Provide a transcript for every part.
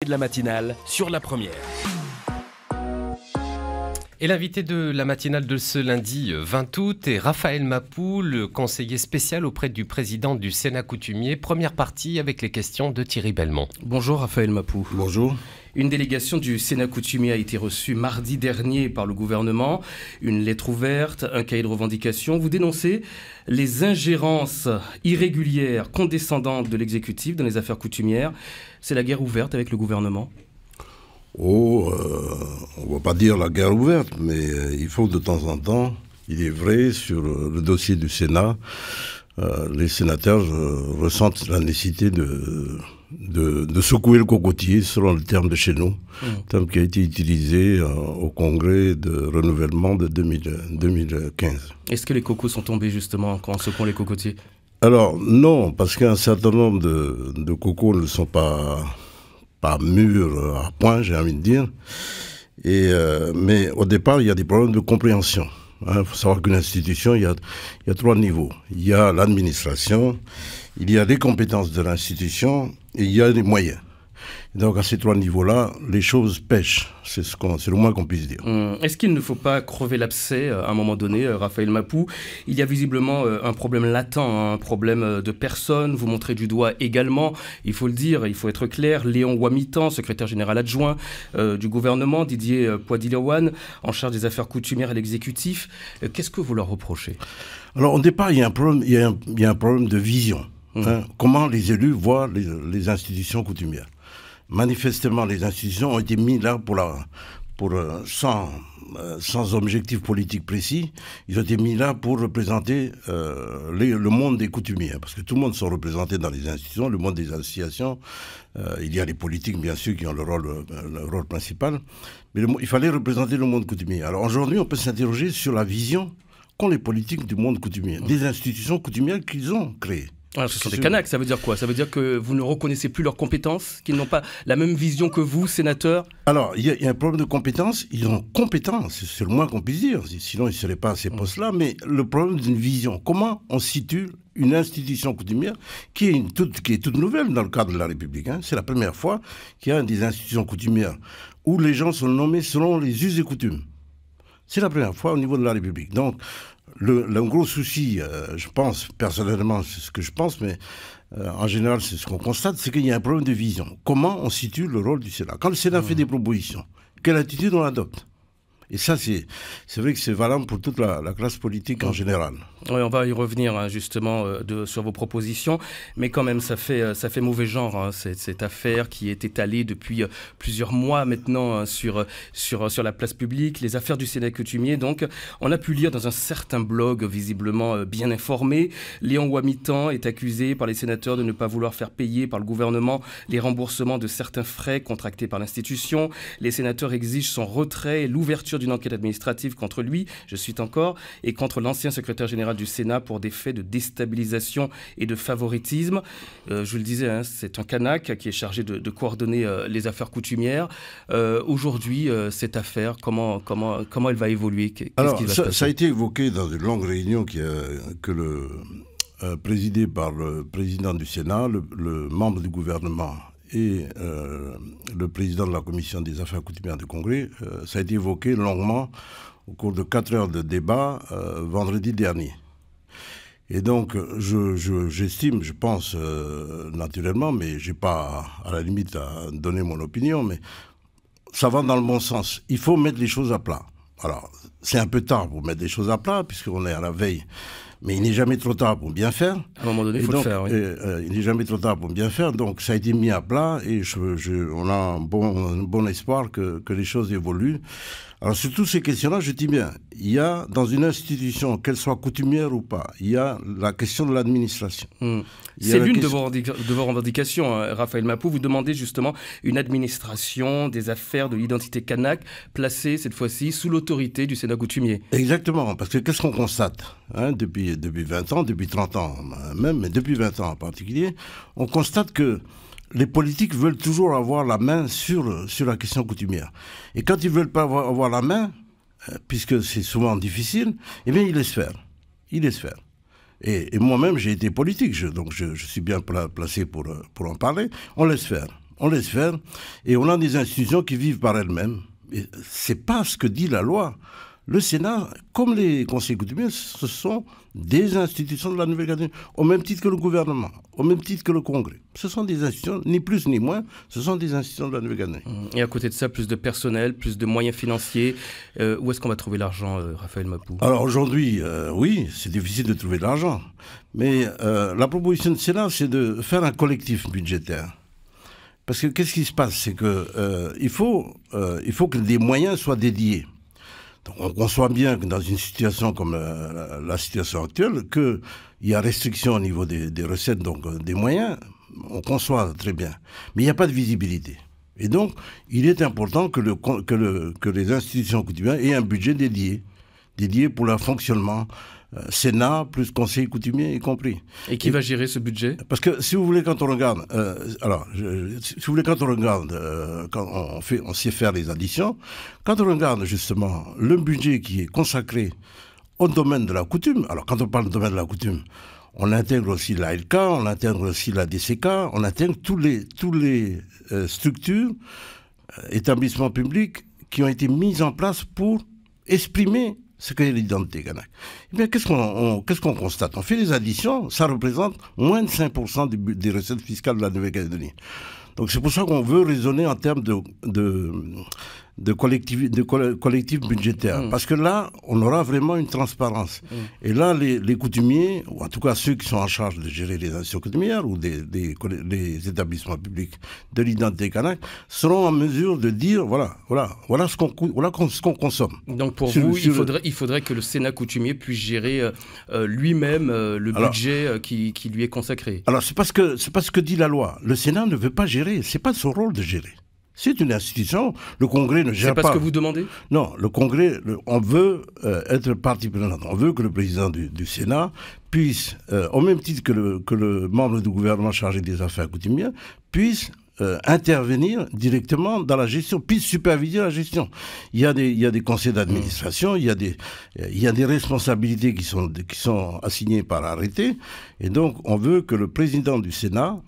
de la matinale sur la première. Et l'invité de la matinale de ce lundi 20 août est Raphaël Mapou, le conseiller spécial auprès du président du Sénat coutumier. Première partie avec les questions de Thierry Belmont. Bonjour Raphaël Mapou. Bonjour. Une délégation du Sénat coutumier a été reçue mardi dernier par le gouvernement. Une lettre ouverte, un cahier de revendications. Vous dénoncez les ingérences irrégulières, condescendantes de l'exécutif dans les affaires coutumières. C'est la guerre ouverte avec le gouvernement ? On ne va pas dire la guerre ouverte, mais il faut de temps en temps, il est vrai, sur le dossier du Sénat, les sénateurs ressentent la nécessité de secouer le cocotier, selon le terme de chez nous, terme qui a été utilisé au congrès de renouvellement de 2015. Est-ce que les cocos sont tombés justement quand on secoue les cocotiers ? Alors non, parce qu'un certain nombre de cocos ne sont pas mûrs à point, j'ai envie de dire. Mais au départ, il y a des problèmes de compréhension. Il faut savoir qu'une institution, il y a trois niveaux. Il y a l'administration, il y a les compétences de l'institution et il y a les moyens. Donc à ces trois niveaux-là, les choses pêchent. C'est le moins qu'on puisse dire. Est-ce qu'il ne faut pas crever l'abcès à un moment donné, Raphaël Mapou ? Il y a visiblement un problème latent, un problème de personnes. Vous montrez du doigt également, il faut le dire, il faut être clair, Léon Ouamitan, secrétaire général adjoint du gouvernement, Didier Poidilowan, en charge des affaires coutumières à l'exécutif. Qu'est-ce que vous leur reprochez ? Alors au départ, il y a un problème de vision. Comment les élus voient les institutions coutumières. Manifestement, les institutions ont été mises là sans objectif politique précis. Ils ont été mis là pour représenter le monde des coutumiers. Parce que tout le monde sont représentés dans les institutions, le monde des associations. Il y a les politiques, bien sûr, qui ont le rôle principal. Mais il fallait représenter le monde coutumier. Alors aujourd'hui, on peut s'interroger sur la vision qu'ont les politiques du monde coutumier, des institutions coutumières qu'ils ont créées. Alors, ce sont des canaques, ça veut dire quoi ? Ça veut dire que vous ne reconnaissez plus leurs compétences, qu'ils n'ont pas la même vision que vous, sénateurs ? Alors, il y a un problème de compétences. Ils ont compétences, c'est le moins qu'on puisse dire. Sinon, ils ne seraient pas à ces postes-là. Mais le problème d'une vision, comment on situe une institution coutumière qui est toute nouvelle dans le cadre de la République. C'est la première fois qu'il y a des institutions coutumières où les gens sont nommés selon les us et coutumes. C'est la première fois au niveau de la République. Donc, le gros souci, je pense, personnellement, c'est ce que je pense, mais en général, c'est ce qu'on constate, c'est qu'il y a un problème de vision. Comment on situe le rôle du Sénat ? Quand le Sénat fait des propositions, quelle attitude on adopte ? Et ça, c'est vrai que c'est valable pour toute la classe politique en général. Oui, on va y revenir justement sur vos propositions, mais quand même, ça fait mauvais genre, cette affaire qui est étalée depuis plusieurs mois maintenant sur la place publique, les affaires du Sénat coutumier. Donc, on a pu lire dans un certain blog visiblement bien informé, Léon Ouamitan est accusé par les sénateurs de ne pas vouloir faire payer par le gouvernement les remboursements de certains frais contractés par l'institution. Les sénateurs exigent son retrait et l'ouverture d'une enquête administrative contre lui, je cite encore, et contre l'ancien secrétaire général du Sénat pour des faits de déstabilisation et de favoritisme. Je le disais, c'est un canaque qui est chargé de coordonner les affaires coutumières. Aujourd'hui, cette affaire, comment elle va évoluer ? Alors, ça a été évoqué dans une longue réunion présidée par le président du Sénat, le membre du gouvernement et le président de la commission des affaires coutumières du Congrès. Ça a été évoqué longuement au cours de 4 heures de débat vendredi dernier. Et donc, j'estime, je pense naturellement, mais je n'ai pas à la limite à donner mon opinion, mais ça va dans le bon sens. Il faut mettre les choses à plat. Alors, c'est un peu tard pour mettre les choses à plat, puisqu'on est à la veille. Mais il n'est jamais trop tard pour bien faire. À un moment donné, il faut le faire, oui. Il n'est jamais trop tard pour bien faire. Donc, ça a été mis à plat et on a un bon espoir que les choses évoluent. Alors, sur toutes ces questions-là, je dis bien, il y a dans une institution, qu'elle soit coutumière ou pas, il y a la question de l'administration. C'est l'une de vos revendications, Raphaël Mapou. Vous demandez justement une administration des affaires de l'identité kanak placée, cette fois-ci, sous l'autorité du Sénat coutumier. Exactement, parce que qu'est-ce qu'on constate depuis 20 ans, depuis 30 ans même, mais depuis 20 ans en particulier, on constate que les politiques veulent toujours avoir la main sur la question coutumière. Et quand ils ne veulent pas avoir la main, puisque c'est souvent difficile, eh bien ils laissent faire. Ils laissent faire. Et moi-même, j'ai été politique, donc je suis bien placé pour en parler. On laisse faire. On laisse faire. Et on a des institutions qui vivent par elles-mêmes. C'est pas ce que dit la loi. Le Sénat, comme les conseils coutumiers, ce sont des institutions de la Nouvelle-Calédonie, au même titre que le gouvernement, au même titre que le Congrès. Ce sont des institutions, ni plus ni moins, ce sont des institutions de la Nouvelle-Calédonie. Et à côté de ça, plus de personnel, plus de moyens financiers. Où est-ce qu'on va trouver l'argent, Raphaël Mapou? Alors aujourd'hui, oui, c'est difficile de trouver de l'argent. Mais la proposition du Sénat, c'est de faire un collectif budgétaire. Parce que qu'est-ce qui se passe? C'est que il faut que des moyens soient dédiés. Donc, on conçoit bien que dans une situation comme la situation actuelle, qu'il y a restriction au niveau des recettes, donc des moyens, on conçoit très bien. Mais il n'y a pas de visibilité. Et donc, il est important que les institutions coutumières aient un budget dédié pour leur fonctionnement. Sénat plus conseil coutumier y compris. Et qui va gérer ce budget? Parce que si vous voulez, quand on regarde, quand on sait faire les additions, quand on regarde justement le budget qui est consacré au domaine de la coutume, alors quand on parle de domaine de la coutume, on intègre aussi l'ALK, on intègre aussi la DCK, on intègre tous les structures, établissements publics qui ont été mis en place pour exprimer ce qu'est l'identité kanak. Eh bien, qu'est-ce qu'on constate? On fait les additions, ça représente moins de 5% des recettes fiscales de la Nouvelle-Calédonie. Donc c'est pour ça qu'on veut raisonner en termes de collectif budgétaire. Parce que là, on aura vraiment une transparence. Et là, les coutumiers, ou en tout cas ceux qui sont en charge de gérer les institutions coutumières ou les établissements publics de l'identité kanak, seront en mesure de dire, voilà ce qu'on consomme. Donc pour vous, il faudrait que le Sénat coutumier puisse gérer lui-même le budget qui lui est consacré. Alors c'est pas ce que dit la loi. Le Sénat ne veut pas gérer. C'est pas son rôle de gérer. C'est une institution. Le Congrès ne gère pas. C'est pas ce que vous demandez? Non, le Congrès, on veut être partie prenante. On veut que le président du Sénat puisse, au même titre que le membre du gouvernement chargé des affaires coutumières, puisse intervenir directement dans la gestion, puisse superviser la gestion. Il y a des conseils d'administration, il y a des responsabilités qui sont assignées par arrêté, et donc on veut que le président du Sénat,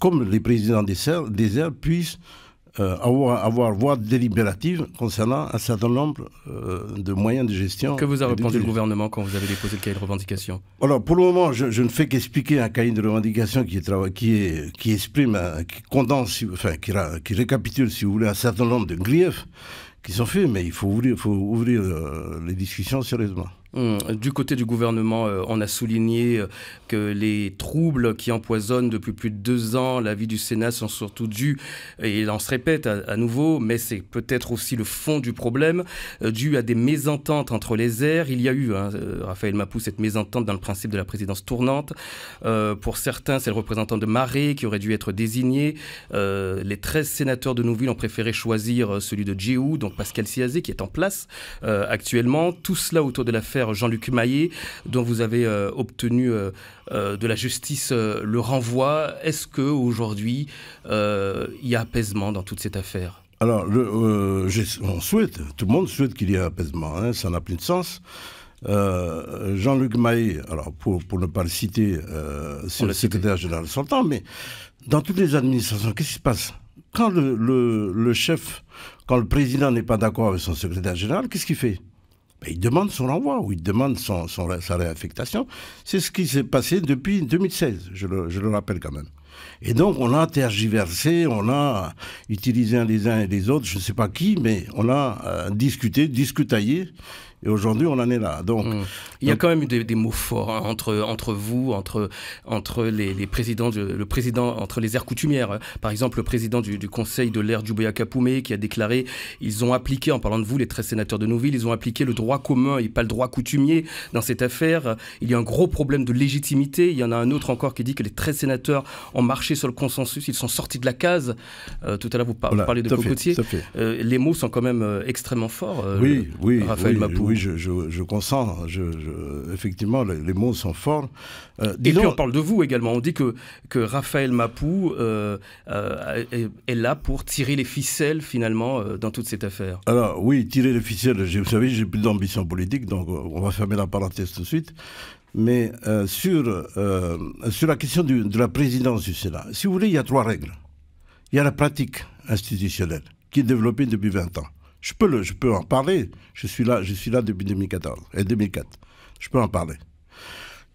comme les présidents des aires, puissent avoir voix délibérative concernant un certain nombre de moyens de gestion. Que vous a répondu le gouvernement quand vous avez déposé le cahier de revendication? Alors, pour le moment, je ne fais qu'expliquer un cahier de revendication qui exprime, qui condense, enfin, qui récapitule, si vous voulez, un certain nombre de griefs qui sont faits, mais il faut ouvrir les discussions sérieusement. Du côté du gouvernement, on a souligné que les troubles qui empoisonnent depuis plus de 2 ans la vie du Sénat sont surtout dus, et on se répète à nouveau, mais c'est peut-être aussi le fond du problème, dû à des mésententes entre les aires. Il y a eu, Raphaël Mapou, cette mésentente dans le principe de la présidence tournante. Pour certains, c'est le représentant de Marais qui aurait dû être désigné. Les 13 sénateurs de Nouville ont préféré choisir celui de Djéou, donc Pascal Siazé, qui est en place actuellement. Tout cela autour de l'affaire Jean-Luc Maillet, dont vous avez obtenu de la justice le renvoi. Est-ce qu'aujourd'hui, il y a apaisement dans toute cette affaire? Alors, on souhaite, tout le monde souhaite qu'il y ait apaisement, hein, ça n'a plus de sens. Jean-Luc Maillet, alors pour ne pas le citer, c'est le secrétaire général sortant, mais dans toutes les administrations, qu'est-ce qui se passe? Quand le chef, quand le président n'est pas d'accord avec son secrétaire général, qu'est-ce qu'il fait? Ben, il demande son renvoi ou il demande sa réaffectation. C'est ce qui s'est passé depuis 2016, je le rappelle quand même. Et donc, on a tergiversé, on a utilisé les uns et les autres, je ne sais pas qui, mais on a discutaillé. Et aujourd'hui, on en est là. Donc, il y a quand même eu des mots forts hein, entre vous, entre les présidents, entre les aires coutumières. Par exemple, le président du conseil de l'aire Djoubéa Kapoumé qui a déclaré ils ont appliqué, en parlant de vous, les 13 sénateurs de Nouville, ils ont appliqué le droit commun et pas le droit coutumier dans cette affaire. Il y a un gros problème de légitimité. Il y en a un autre encore qui dit que les 13 sénateurs ont marché sur le consensus, ils sont sortis de la case. Tout à l'heure, vous parlez de cocotier. Les mots sont quand même extrêmement forts. Oui, Raphaël Mapou. Oui, je consens. Effectivement, les mots sont forts. Et puis on parle de vous également. On dit que Raphaël Mapou est là pour tirer les ficelles finalement dans toute cette affaire. Alors oui, tirer les ficelles. Vous savez, j'ai plus d'ambition politique, donc on va fermer la parenthèse tout de suite. Mais sur la question de la présidence du Sénat, si vous voulez, il y a 3 règles. il y a la pratique institutionnelle qui est développée depuis 20 ans. Je peux en parler. Je suis là depuis 2014 et 2004. Je peux en parler.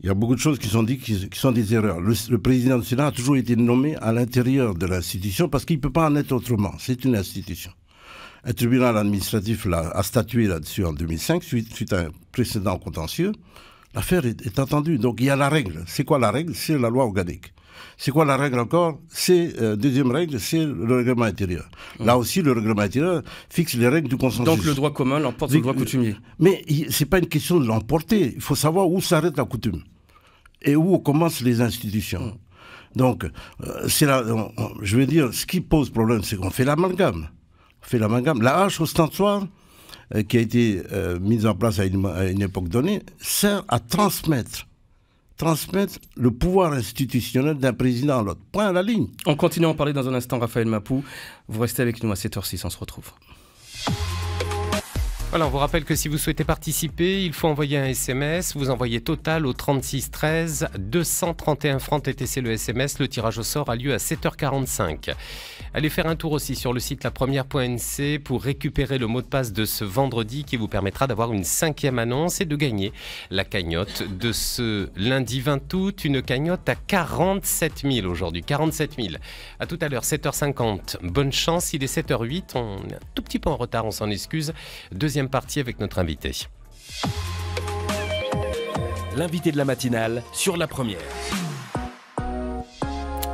Il y a beaucoup de choses qui sont dites qui sont des erreurs. Le président du Sénat a toujours été nommé à l'intérieur de l'institution parce qu'il ne peut pas en être autrement. C'est une institution. Un tribunal administratif a statué là-dessus en 2005 suite à un précédent contentieux. L'affaire est entendue. Donc il y a la règle. C'est quoi la règle? C'est la loi organique. C'est quoi la règle encore? Deuxième règle, c'est le règlement intérieur. Là aussi, le règlement intérieur fixe les règles du consensus. Donc le droit commun l'emporte sur le droit coutumier. Mais ce n'est pas une question de l'emporter. Il faut savoir où s'arrête la coutume et où commencent les institutions. Donc, je veux dire, ce qui pose problème, c'est qu'on fait l'amalgame. La hache ostentatoire qui a été mise en place à une époque donnée sert à transmettre le pouvoir institutionnel d'un président à l'autre. Point à la ligne. On continue à en parler dans un instant, Raphaël Mapou. Vous restez avec nous à 7h06, on se retrouve. Voilà, on vous rappelle que si vous souhaitez participer, il faut envoyer un SMS. Vous envoyez total au 36 13, 231 francs TTC le SMS. Le tirage au sort a lieu à 7h45. Allez faire un tour aussi sur le site lapremière.nc pour récupérer le mot de passe de ce vendredi qui vous permettra d'avoir une 5e annonce et de gagner la cagnotte de ce lundi 20 août. Une cagnotte à 47 000 aujourd'hui. 47 000. À tout à l'heure, 7h50. Bonne chance, il est 7h08. On est un tout petit peu en retard, on s'en excuse. Deuxième partie avec notre invité. L'invité de la matinale sur la première.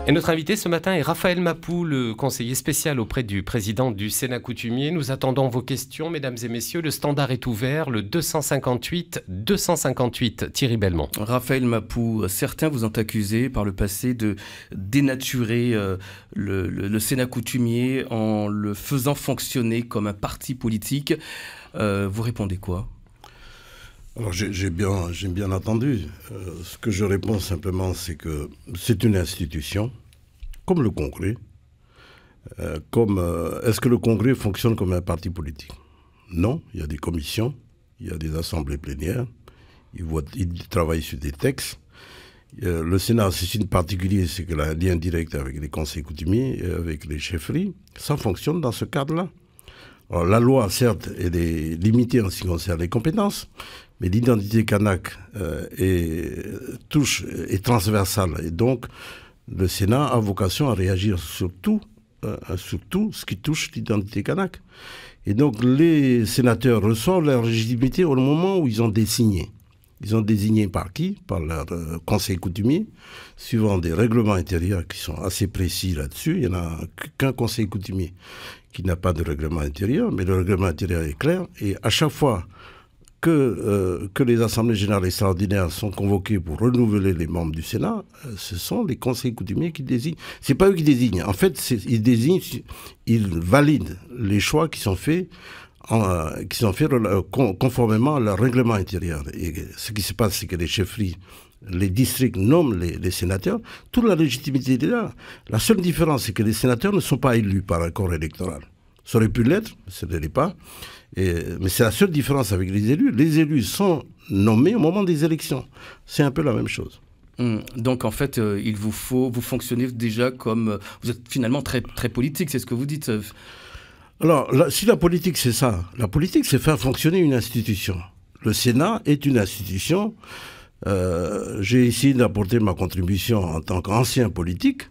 Et notre invité ce matin est Raphaël Mapou, le conseiller spécial auprès du président du Sénat coutumier. Nous attendons vos questions, mesdames et messieurs. Le standard est ouvert, le 258 Thierry Belmont. Raphaël Mapou, certains vous ont accusé par le passé de dénaturer le Sénat coutumier en le faisant fonctionner comme un parti politique. Vous répondez quoi? Alors j'ai bien entendu. Ce que je réponds simplement, c'est que c'est une institution, comme le Congrès. Est-ce que le Congrès fonctionne comme un parti politique? Non, il y a des commissions, il y a des assemblées plénières, ils travaillent sur des textes. Le Sénat, c'est une particulier, c'est qu'il a un lien direct avec les conseils coutumiers, avec les chefferies. Ça fonctionne dans ce cadre-là. Alors, la loi, certes, elle est limitée en ce qui concerne les compétences, mais l'identité kanak est transversale. Et donc, le Sénat a vocation à réagir sur tout ce qui touche l'identité kanak. Et donc, les sénateurs reçoivent leur légitimité au moment où ils ont désigné. Ils ont désigné par qui? Par leur conseil coutumier, suivant des règlements intérieurs qui sont assez précis là-dessus. Il n'y en a qu'un conseil coutumier qui n'a pas de règlement intérieur, mais le règlement intérieur est clair. Et à chaque fois que les assemblées générales extraordinaires sont convoquées pour renouveler les membres du Sénat, ce sont les conseils coutumiers qui désignent. C'est pas eux qui désignent. En fait, ils valident les choix qui sont faits conformément à leur règlement intérieur. Et ce qui se passe, c'est que les chefferies, les districts nomment les sénateurs. Toute la légitimité est là. La seule différence, c'est que les sénateurs ne sont pas élus par un corps électoral. Ça aurait pu l'être, ce ne l'est pas. Mais c'est la seule différence avec les élus. Les élus sont nommés au moment des élections. C'est un peu la même chose. Donc en fait, vous fonctionnez déjà comme... Vous êtes finalement très, très politique, c'est ce que vous dites. Alors, si la politique, c'est ça, la politique, c'est faire fonctionner une institution. Le Sénat est une institution. J'ai essayé d'apporter ma contribution en tant qu'ancien politique.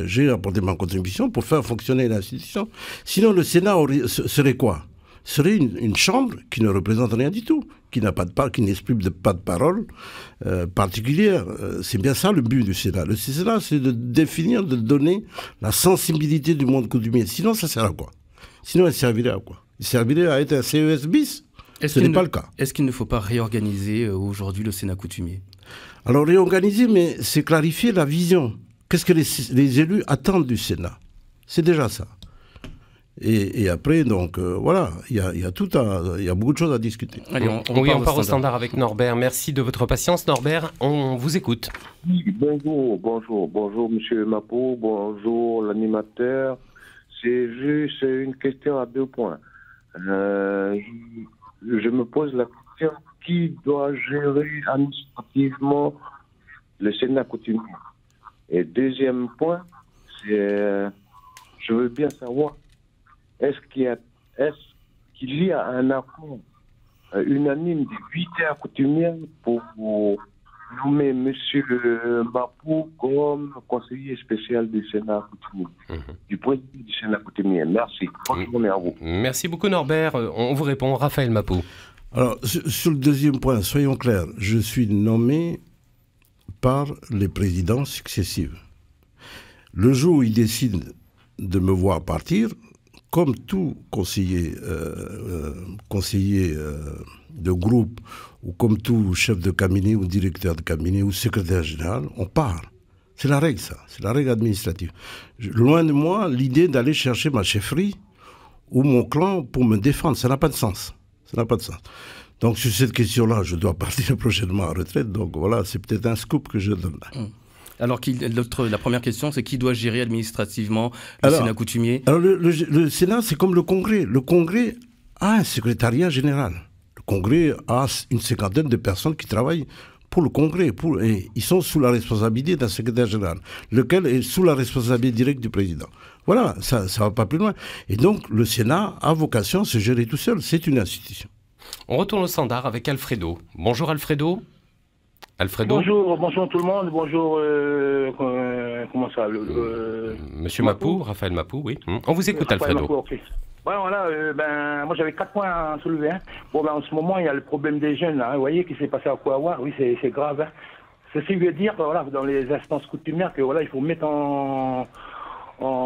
J'ai apporté ma contribution pour faire fonctionner l'institution. Sinon, le Sénat serait quoi? Serait une chambre qui ne représente rien du tout, qui n'exprime pas de parole particulière. C'est bien ça le but du Sénat. Le Sénat, c'est de définir, de donner la sensibilité du monde coutumier. Sinon, ça sert à quoi? Sinon, elle servirait à quoi? Il servirait à être un CES bis. Ce n'est pas le cas. Est-ce qu'il ne faut pas réorganiser aujourd'hui le Sénat coutumier? Alors réorganiser, mais c'est clarifier la vision. Qu'est-ce que les élus attendent du Sénat? C'est déjà ça. Et après, donc, voilà, il y a beaucoup de choses à discuter. Allez, on part au standard avec Norbert. Merci de votre patience, Norbert. On vous écoute. Bonjour, monsieur Mapou, bonjour, l'animateur. C'est juste une question à 2 points. Je me pose la question, qui doit gérer administrativement le Sénat coutumier? Et deuxième point, c'est je veux bien savoir, est-ce qu'il y a un accord unanime des 8 coutumières pour nommer M. Mapou comme conseiller spécial du Sénat coutumier, du président du Sénat coutumier. Merci. Bonne journée à vous. Merci beaucoup Norbert. On vous répond, Raphaël Mapou. Alors, sur le deuxième point, soyons clairs, je suis nommé par les présidents successifs. Le jour où ils décident de me voir partir, comme tout conseiller de groupe, ou comme tout chef de cabinet, ou directeur de cabinet, ou secrétaire général, on part. C'est la règle, ça. C'est la règle administrative. Loin de moi, l'idée d'aller chercher ma chefferie ou mon clan pour me défendre. Ça n'a pas de sens. Ça n'a pas de sens. Donc, sur cette question-là, je dois partir prochainement à retraite. Donc, voilà, c'est peut-être un scoop que je donne là. Alors, la première question, c'est qui doit gérer administrativement le Sénat coutumier? Alors, le Sénat, c'est comme le Congrès. Le Congrès a un secrétariat général. Le Congrès a une cinquantaine de personnes qui travaillent pour le Congrès. Et ils sont sous la responsabilité d'un secrétaire général, lequel est sous la responsabilité directe du président. Voilà, ça ne va pas plus loin. Et donc, le Sénat a vocation à se gérer tout seul. C'est une institution. On retourne au standard avec Alfredo. Bonjour Alfredo. Alfredo. Bonjour tout le monde, bonjour, comment ça Monsieur Mapou, Raphaël Mapou, oui. On vous écoute Alfredo. Mapou, okay. Ouais, voilà, moi j'avais 4 points à soulever. Hein. Bon, en ce moment, il y a le problème des jeunes, là, hein. Vous voyez, qui s'est passé à Kouawa, oui, c'est grave. Hein. Ceci veut dire, voilà, dans les instances coutumières, que voilà, il faut mettre en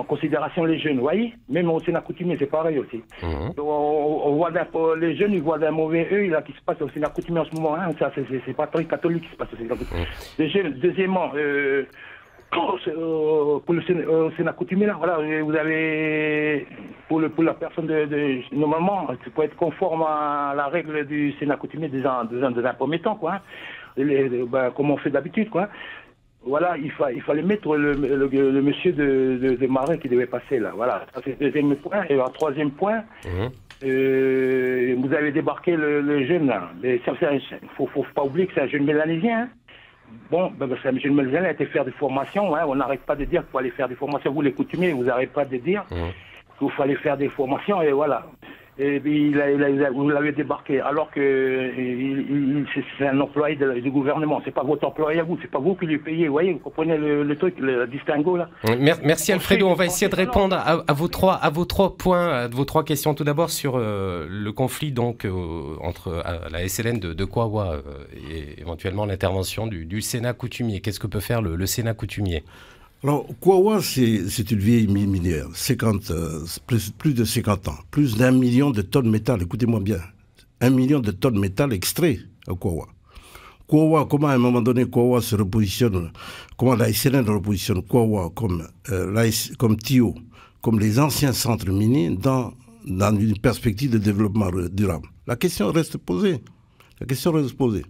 considération les jeunes, vous voyez. Même au Sénat coutumier, c'est pareil aussi. On voit les jeunes, ils voient d'un mauvais œil là qui se passe au Sénat coutumier en ce moment. Hein. Ça, c'est pas très catholique qui se passe au Sénat coutumier. Les jeunes, deuxièmement, pour le Sénat coutumier, là, voilà, vous avez pour la personne normalement, c'est pour être conforme à la règle du Sénat coutumier dans un premier temps, quoi. Hein. Comme on fait d'habitude, quoi. Voilà, il fallait mettre le monsieur de Marin qui devait passer là. Voilà, ça c'est le deuxième point. Et le troisième point, vous avez débarqué le jeune là. Mais faut pas oublier que c'est un jeune mélanésien. Hein. Bon, c'est un jeune mélanésien, il a été faire des formations. Hein. On n'arrête pas de dire qu'il faut aller faire des formations. Vous les coutumiers, vous n'arrêtez pas de dire qu'il fallait faire des formations et voilà. Et puis vous l'avez débarqué, alors que c'est un employé du gouvernement. C'est pas votre employé à vous, c'est pas vous qui lui payez. Vous voyez, vous comprenez le truc, le distinguo là. Merci Alfredo. On va essayer de répondre à vos trois points, à vos trois questions. Tout d'abord sur le conflit donc entre la SLN de Kouawa et éventuellement l'intervention du Sénat coutumier. Qu'est-ce que peut faire le Sénat coutumier? Alors, Kouawa, c'est une vieille mine minière, plus de 50 ans, plus d'1 million de tonnes de métal, écoutez-moi bien, 1 million de tonnes de métal extrait à Kouawa. Kouawa, comment à un moment donné Kouawa se repositionne, comment la SLN repositionne Kouawa comme Tio, comme les anciens centres miniers dans une perspective de développement durable. La question reste posée. La question reste posée.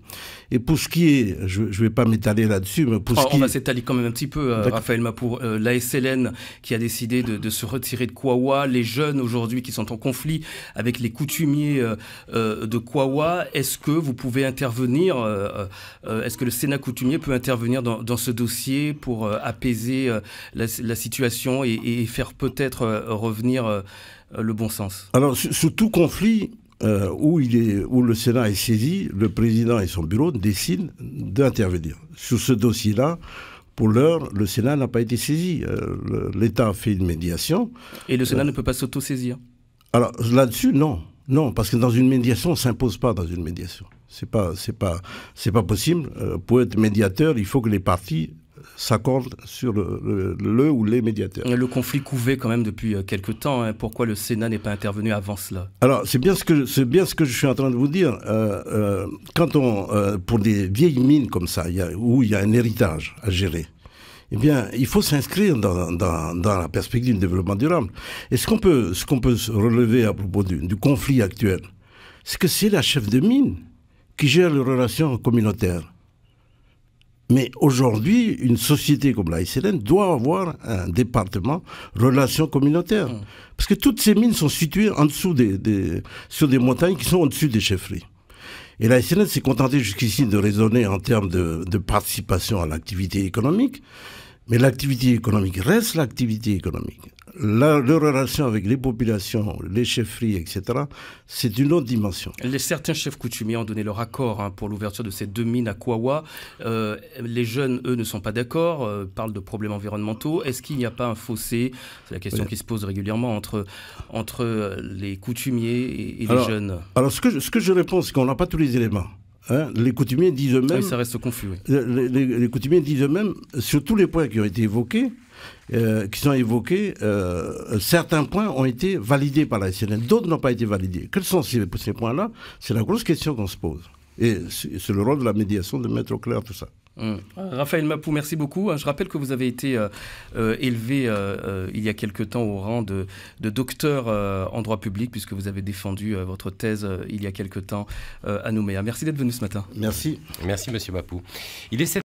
Et pour ce qui est, je ne vais pas m'étaler là-dessus, mais pour ce qui on va s'étaler quand même un petit peu, Raphaël Mapou. La SLN qui a décidé de se retirer de Kouawa, les jeunes aujourd'hui qui sont en conflit avec les coutumiers de Kouawa, est-ce que vous pouvez intervenir, est-ce que le Sénat coutumier peut intervenir dans ce dossier pour apaiser la situation et faire peut-être revenir le bon sens? Alors, sous tout conflit, où le Sénat est saisi, le président et son bureau décident d'intervenir. Sur ce dossier-là, pour l'heure, le Sénat n'a pas été saisi. L'État a fait une médiation. Et le Sénat ne peut pas s'auto-saisir? Alors là-dessus, non. Non, parce que dans une médiation, on ne s'impose pas dans une médiation. C'est pas possible. Pour être médiateur, il faut que les parties s'accordent sur le ou les médiateurs. Le conflit couvait quand même depuis quelque temps. Hein. Pourquoi le Sénat n'est pas intervenu avant cela? Alors, c'est bien ce que je suis en train de vous dire. Quand pour des vieilles mines comme ça, où il y a un héritage à gérer, eh bien, il faut s'inscrire dans la perspective du développement durable. Et ce qu'on peut relever à propos du conflit actuel, c'est que c'est la chef de mine qui gère les relations communautaires. Mais aujourd'hui, une société comme la SLN doit avoir un département relations communautaires. Parce que toutes ces mines sont situées en dessous sur des montagnes qui sont au-dessus des chefferies. Et la SLN s'est contentée jusqu'ici de raisonner en termes de participation à l'activité économique. Mais l'activité économique reste l'activité économique. La relation avec les populations, les chefferies, etc., c'est une autre dimension. Certains chefs coutumiers ont donné leur accord pour l'ouverture de ces 2 mines à Kouawa. Les jeunes, eux, ne sont pas d'accord, parlent de problèmes environnementaux. Est-ce qu'il n'y a pas un fossé, c'est la question qui se pose régulièrement, entre les coutumiers et les jeunes? Alors, ce que je réponds, c'est qu'on n'a pas tous les éléments. Hein, les coutumiers disent eux-mêmes... Oui, ça reste confus, oui. Les coutumiers disent eux-mêmes, sur tous les points qui ont été évoqués, certains points ont été validés par la SNL, d'autres n'ont pas été validés. Quels sont ces points-là? C'est la grosse question qu'on se pose. Et c'est le rôle de la médiation de mettre au clair tout ça. Raphaël Mapou, merci beaucoup. Je rappelle que vous avez été élevé il y a quelque temps au rang de docteur en droit public, puisque vous avez défendu votre thèse il y a quelque temps à Nouméa. Merci d'être venu ce matin. Merci. Merci, monsieur Mapou. Il est